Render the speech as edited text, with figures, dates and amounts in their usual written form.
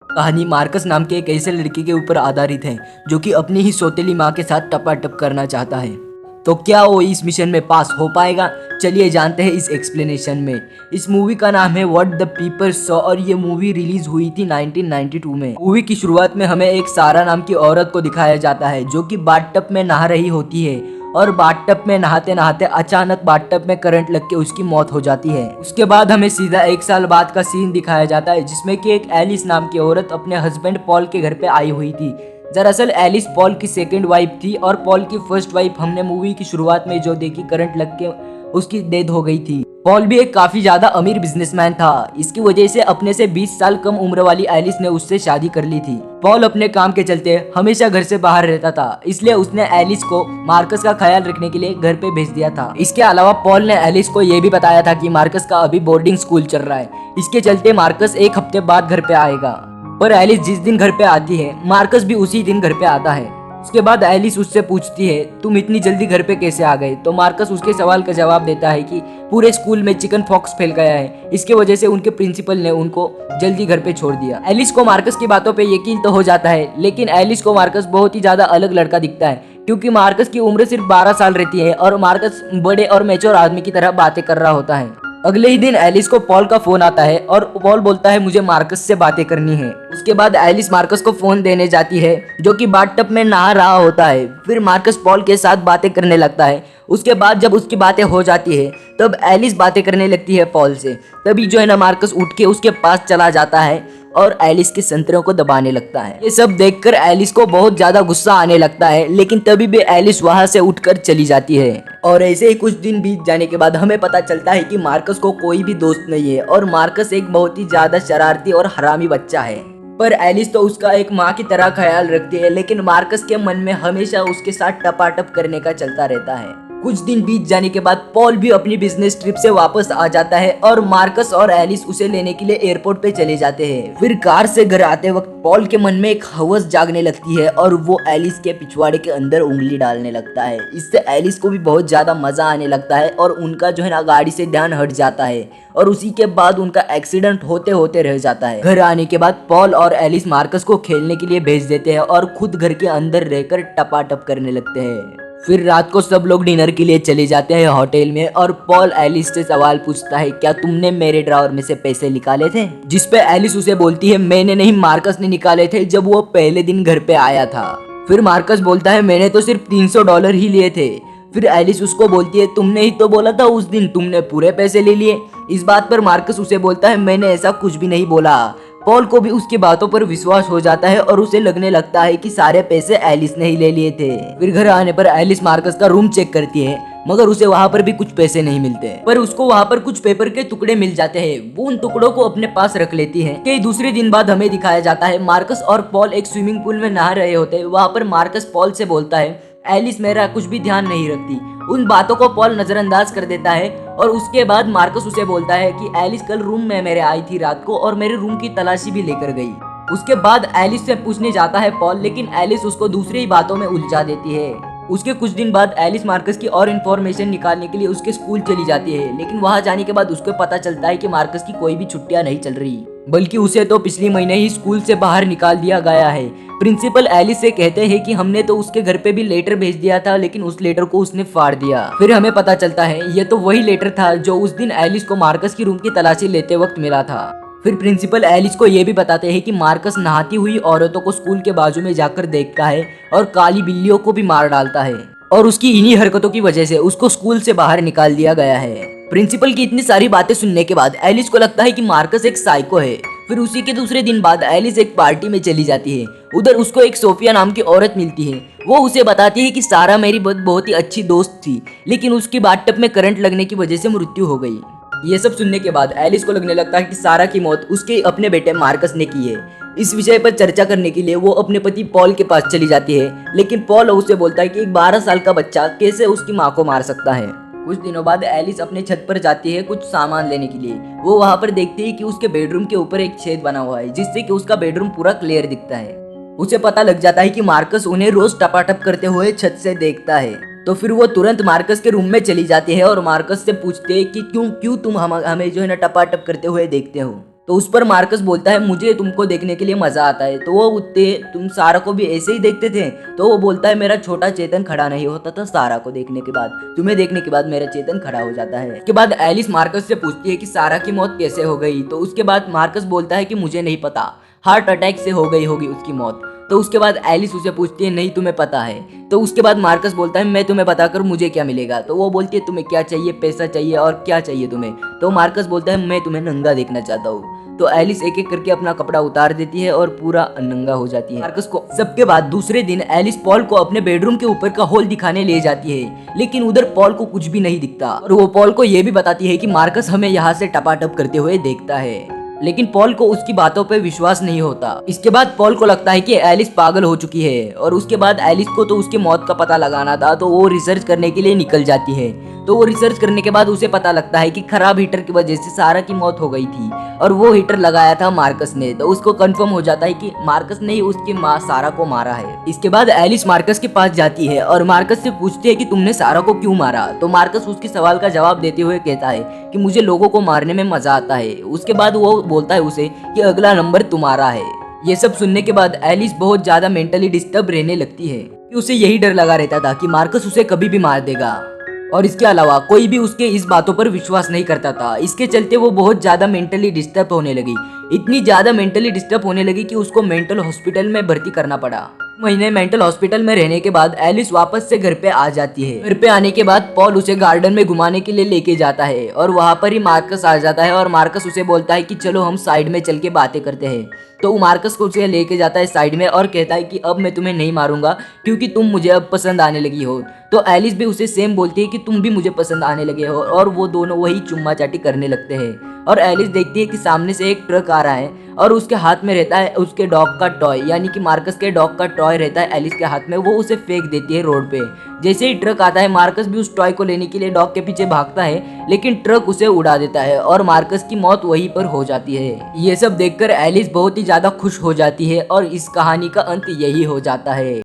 कहानी मार्कस नाम के एक ऐसे लड़के के ऊपर आधारित है जो कि अपनी ही सौतेली माँ के साथ टपाटप करना चाहता है। तो क्या वो इस मिशन में पास हो पाएगा? चलिए जानते हैं इस एक्सप्लेनेशन में। इस मूवी का नाम है व्हाट द पीपल सॉ और ये मूवी रिलीज हुई थी 1992 में। मूवी की शुरुआत में हमें एक सारा नाम की औरत को दिखाया जाता है जो कि बाथटब में नहा रही होती है और बाथटब में नहाते नहाते अचानक बाथटब में करंट लग के उसकी मौत हो जाती है। उसके बाद हमें सीधा 1 साल बाद का सीन दिखाया जाता है जिसमें कि एक एलिस नाम की औरत अपने हस्बैंड पॉल के घर पे आई हुई थी। दरअसल एलिस पॉल की सेकंड वाइफ थी और पॉल की फर्स्ट वाइफ हमने मूवी की शुरुआत में जो देखी करंट लग के उसकी डेथ हो गई थी। पॉल भी एक काफी ज्यादा अमीर बिजनेसमैन था। इसकी वजह से अपने से 20 साल कम उम्र वाली एलिस ने उससे शादी कर ली थी। पॉल अपने काम के चलते हमेशा घर से बाहर रहता था, इसलिए उसने एलिस को मार्कस का ख्याल रखने के लिए घर पे भेज दिया था। इसके अलावा पॉल ने एलिस को यह भी बताया था कि मार्कस का अभी बोर्डिंग स्कूल चल रहा है, इसके चलते मार्कस एक हफ्ते बाद घर पे आएगा। पर एलिस जिस दिन घर पे आती है मार्कस भी उसी दिन घर पे आता है। उसके बाद एलिस उससे पूछती है तुम इतनी जल्दी घर पे कैसे आ गए? तो मार्कस उसके सवाल का जवाब देता है कि पूरे स्कूल में चिकन पॉक्स फैल गया है, इसके वजह से उनके प्रिंसिपल ने उनको जल्दी घर पे छोड़ दिया। एलिस को मार्कस की बातों पे यकीन तो हो जाता है, लेकिन एलिस को मार्कस बहुत ही ज्यादा अलग लड़का दिखता है क्योंकि मार्कस की उम्र सिर्फ 12 साल रहती है और मार्कस बड़े और मैच्योर आदमी की तरह बातें कर रहा होता है। अगले ही दिन एलिस को पॉल का फोन आता है और पॉल बोलता है मुझे मार्कस से बातें करनी है। उसके बाद एलिस मार्कस को फोन देने जाती है जो कि बाथटब में नहा रहा होता है। फिर मार्कस पॉल के साथ बातें करने लगता है। उसके बाद जब उसकी बातें हो जाती है तब एलिस बातें करने लगती है पॉल से। तभी जो है ना मार्कस उठ के उसके पास चला जाता है और एलिस के संतरों को दबाने लगता है। ये सब देखकर एलिस को बहुत ज्यादा गुस्सा आने लगता है, लेकिन तभी भी एलिस वहां से उठकर चली जाती है। और ऐसे ही कुछ दिन बीत जाने के बाद हमें पता चलता है कि मार्कस को कोई भी दोस्त नहीं है और मार्कस एक बहुत ही ज्यादा शरारती और हरामी बच्चा है। पर एलिस तो उसका एक माँ की तरह ख्याल रखती है, लेकिन मार्कस के मन में हमेशा उसके साथ टपाटप करने का चलता रहता है। कुछ दिन बीत जाने के बाद पॉल भी अपनी बिजनेस ट्रिप से वापस आ जाता है और मार्कस और एलिस उसे लेने के लिए एयरपोर्ट पे चले जाते हैं। फिर कार से घर आते वक्त पॉल के मन में एक हवस जागने लगती है और वो एलिस के पिछवाड़े के अंदर उंगली डालने लगता है। इससे एलिस को भी बहुत ज्यादा मजा आने लगता है और उनका जो है ना गाड़ी से ध्यान हट जाता है और उसी के बाद उनका एक्सीडेंट होते होते रह जाता है। घर आने के बाद पॉल और एलिस मार्कस को खेलने के लिए भेज देते हैं और खुद घर के अंदर रहकर टपाटप करने लगते हैं। फिर रात को सब लोग डिनर के लिए चले जाते हैं होटल में और पॉल एलिस से सवाल पूछता है क्या तुमने मेरे ड्रॉअर में से पैसे निकाले थे? जिस पे एलिस उसे बोलती है मैंने नहीं, मार्कस ने निकाले थे जब वो पहले दिन घर पे आया था। फिर मार्कस बोलता है मैंने तो सिर्फ $300 ही लिए थे। फिर एलिस उसको बोलती है तुमने ही तो बोला था उस दिन तुमने पूरे पैसे ले लिए। इस बात पर मार्कस उसे बोलता है मैंने ऐसा कुछ भी नहीं बोला। पॉल को भी उसकी बातों पर विश्वास हो जाता है और उसे लगने लगता है कि सारे पैसे एलिस ने ही ले लिए थे। फिर घर आने पर एलिस मार्कस का रूम चेक करती है मगर उसे वहाँ पर भी कुछ पैसे नहीं मिलते, पर उसको वहाँ पर कुछ पेपर के टुकड़े मिल जाते हैं। वो उन टुकड़ों को अपने पास रख लेती है। कई दूसरे दिन बाद हमें दिखाया जाता है मार्कस और पॉल एक स्विमिंग पूल में नहा रहे होते हैं। वहाँ पर मार्कस पॉल से बोलता है एलिस मेरा कुछ भी ध्यान नहीं रखती। उन बातों को पॉल नजरअंदाज कर देता है और उसके बाद मार्कस उसे बोलता है कि एलिस कल रूम में मेरे आई थी रात को और मेरे रूम की तलाशी भी लेकर गई। उसके बाद एलिस से पूछने जाता है पॉल, लेकिन एलिस उसको दूसरी ही बातों में उलझा देती है। उसके कुछ दिन बाद एलिस मार्कस की और इन्फॉर्मेशन निकालने के लिए उसके स्कूल चली जाती है, लेकिन वहां जाने के बाद उसको पता चलता है कि मार्कस की कोई भी छुट्टियां नहीं चल रही, बल्कि उसे तो पिछले महीने ही स्कूल से बाहर निकाल दिया गया है। प्रिंसिपल एलिस से कहते हैं कि हमने तो उसके घर पे भी लेटर भेज दिया था, लेकिन उस लेटर को उसने फाड़ दिया। फिर हमें पता चलता है ये तो वही लेटर था जो उस दिन एलिस को मार्कस की रूम की तलाशी लेते वक्त मिला था। फिर प्रिंसिपल एलिस को ये भी बताते हैं कि मार्कस नहाती हुई औरतों को स्कूल के बाजू में जाकर देखता है और काली बिल्लियों को भी मार डालता है और उसकी इन्हीं हरकतों की वजह से उसको स्कूल से बाहर निकाल दिया गया है। प्रिंसिपल की इतनी सारी बातें सुनने के बाद एलिस को लगता है कि मार्कस एक साइको है। फिर उसी के दूसरे दिन बाद एलिस एक पार्टी में चली जाती है। उधर उसको एक सोफिया नाम की औरत मिलती है। वो उसे बताती है कि सारा मेरी बहुत ही अच्छी दोस्त थी, लेकिन उसकी बाथटब में करंट लगने की वजह से मृत्यु हो गई। ये सब सुनने के बाद एलिस को लगने लगता है कि सारा की मौत उसके अपने बेटे मार्कस ने की है। इस विषय पर चर्चा करने के लिए वो अपने पति पॉल के पास चली जाती है, लेकिन पॉल उसे बोलता है कि एक 12 साल का बच्चा कैसे उसकी माँ को मार सकता है। कुछ दिनों बाद एलिस अपने छत पर जाती है कुछ सामान लेने के लिए। वो वहाँ पर देखती है कि उसके बेडरूम के ऊपर एक छेद बना हुआ है जिससे कि उसका बेडरूम पूरा क्लियर दिखता है। उसे पता लग जाता है कि मार्कस उन्हें रोज टपाटप करते हुए छत से देखता है। तो फिर वो तुरंत मार्कस के रूम में चली जाती है और मार्कस से पूछते है कि क्यों तुम हमें जो है ना टपाटप करते हुए देखते हो। तो उस पर मार्कस बोलता है मुझे तुमको देखने के लिए मजा आता है। तो वो उत्ते तुम सारा को भी ऐसे ही देखते थे? तो वो बोलता है मेरा छोटा चेतन खड़ा नहीं होता था सारा को देखने के बाद, तुम्हें देखने के बाद मेरा चेतन खड़ा हो जाता है। उसके बाद एलिस मार्कस से पूछती है कि सारा की मौत कैसे हो गई। तो उसके बाद मार्कस बोलता है कि मुझे नहीं पता, हार्ट अटैक से हो गई होगी उसकी मौत। तो उसके बाद एलिस उसे पूछती है नहीं तुम्हें पता है। तो उसके बाद मार्कस बोलता है मैं तुम्हें बताकर मुझे क्या मिलेगा। तो वो बोलती है तुम्हें क्या चाहिए, पैसा चाहिए और क्या चाहिए तुम्हें। तो मार्कस बोलता है मैं तुम्हें नंगा देखना चाहता हूँ। तो एलिस एक एक करके अपना कपड़ा उतार देती है और पूरा नंगा हो जाती है मार्कस को। सबके बाद दूसरे दिन एलिस पॉल को अपने बेडरूम के ऊपर का हॉल दिखाने ले जाती है, लेकिन उधर पॉल को कुछ भी नहीं दिखता और वो पॉल को ये भी बताती है कि मार्कस हमें यहाँ से टपाटप करते हुए देखता है। लेकिन पॉल को उसकी बातों पे विश्वास नहीं होता। इसके बाद पॉल को लगता है कि एलिस पागल हो चुकी है और उसके बाद एलिस को तो उसकी मौत का पता लगाना था, तो वो रिसर्च करने के लिए निकल जाती है। तो वो रिसर्च करने के बाद उसे पता लगता है कि खराब हीटर की वजह से सारा की मौत हो गई थी और वो हीटर लगाया था मार्कस ने। तो उसको कंफर्म हो जाता है कि मार्कस ने ही उसकी माँ सारा को मारा है। इसके बाद एलिस मार्कस के पास जाती है और मार्कस से पूछती है कि तुमने सारा को क्यों मारा। तो मार्कस उसके सवाल का जवाब देते हुए कहता है कि मुझे लोगों को मारने में मजा आता है। उसके बाद वो बोलता है उसे कि अगला नंबर तुम्हारा है। ये सब सुनने के बाद एलिस बहुत ज्यादा मेंटली डिस्टर्ब रहने लगती है कि उसे यही डर लगा रहता था कि मार्कस उसे कभी भी मार देगा और इसके अलावा कोई भी उसके इस बातों पर विश्वास नहीं करता था। इसके चलते वो बहुत ज्यादा मेंटली डिस्टर्ब होने लगी, इतनी ज्यादा मेंटली डिस्टर्ब होने लगी कि उसको मेंटल हॉस्पिटल में भर्ती करना पड़ा। महीने मेंटल हॉस्पिटल में रहने के बाद एलिस वापस से घर पे आ जाती है। घर पे आने के बाद पॉल उसे गार्डन में घुमाने के लिए लेके जाता है और वहां पर ही मार्कस आ जाता है और मार्कस उसे बोलता है कि चलो हम साइड में चल के बातें करते हैं। तो मार्कस को उसे लेके जाता है साइड में और कहता है कि अब मैं तुम्हें नहीं मारूंगा क्योंकि तुम मुझे अब पसंद आने लगी हो। तो एलिस भी उसे सेम बोलती है कि तुम भी मुझे पसंद आने लगे हो और वो दोनों वही चुम्मा चाटी करने लगते हैं। और एलिस देखती है कि सामने से एक ट्रक आ रहा है और उसके हाथ में रहता है उसके डॉग का टॉय, यानी कि मार्कस के डॉग का टॉय रहता है एलिस के हाथ में। वो उसे फेंक देती है रोड पे। जैसे ही ट्रक आता है मार्कस भी उस टॉय को लेने के लिए डॉग के पीछे भागता है, लेकिन ट्रक उसे उड़ा देता है और मार्कस की मौत वहीं पर हो जाती है। ये सब देखकर एलिस बहुत ही ज्यादा खुश हो जाती है और इस कहानी का अंत यही हो जाता है।